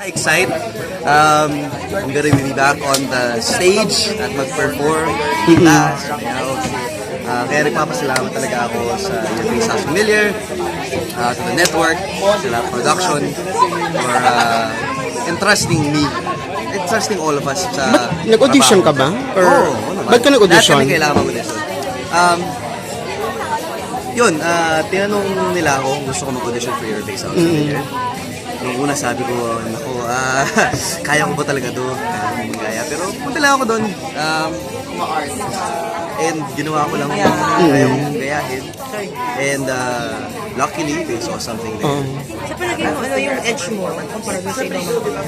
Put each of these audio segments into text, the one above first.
Excited. I'm gonna be back on the stage at mag-perform. Kaya nagpapasalamat talaga ako sa Your Face Familiar, to the network, sa Lab Production, for entrusting me, entrusting all of us sa Nag-audition ka ba? Or ba't ka nag-audition? Lahat kami kailangan mag-audition. Tinanong nila ako kung gusto ko mag-audition for Your Face Familiar. Nung una sabi ko, kaya ko ba talaga to? Kaya. Pero punta lang ako doon. And ginawa ko lang kayong gayahin. And luckily, they saw something there. Sa palagay mo, ano yung edge mo kumpara sa ibang mga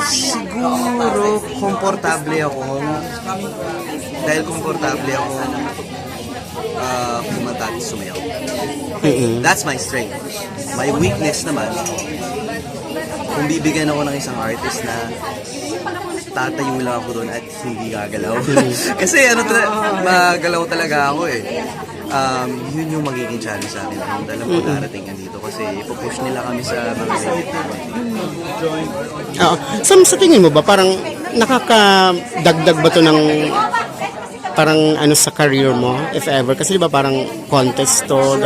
Siguro, komportable ako. Dahil komportable ako, kumanta at sumayaw. That's my strength. My weakness naman, kung bibigyan ako ng isang artist na tatayo lang ako doon at hindi gagalaw. Kasi magalaw talaga ako eh. Yun yung magiging challenge sa akin. Ang dalang ko darating dito kasi ipupush nila kami sa mga Sa tingin mo ba, parang nakakadagdag ba to ng parang ano sa career mo, if ever? Kasi di ba parang contest to,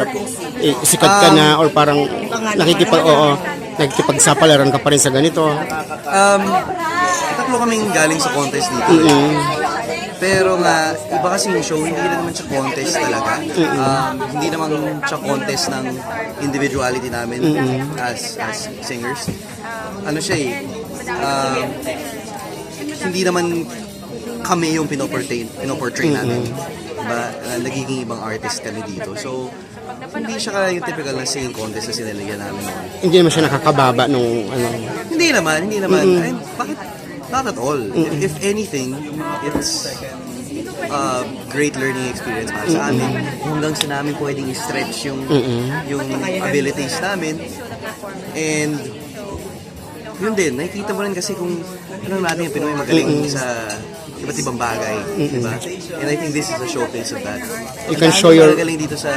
sikat ka na, or parang nakikipagsapalaran ka pa rin sa ganito? Tatlo kaming galing sa contest dito. Pero nga, iba kasi yung show, hindi naman siya contest talaga. Hindi naman siya contest ng individuality namin as singers. Ano siya hindi naman kami yung pinoportray namin. Diba? Nagiging ibang artist kami dito. So, hindi siya yung typical na singing contest na sinalagyan namin noon. Hindi naman siya nakakababa nung ano? Hindi naman. And bakit? Not at all. If anything, it's a great learning experience para sa amin. Hanggang sa namin pwedeng i-stretch yung abilities namin. And yun din, nakikita mo rin kasi kung anong natin yung Pinoy magaling sa iba't ibang bagay, diba? And I think this is a showcase of that. You can show your... Magaling dito sa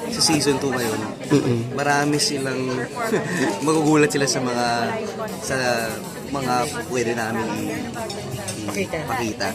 season 2 ngayon. Marami silang magugulat sila sa mga pwede namin ipakita.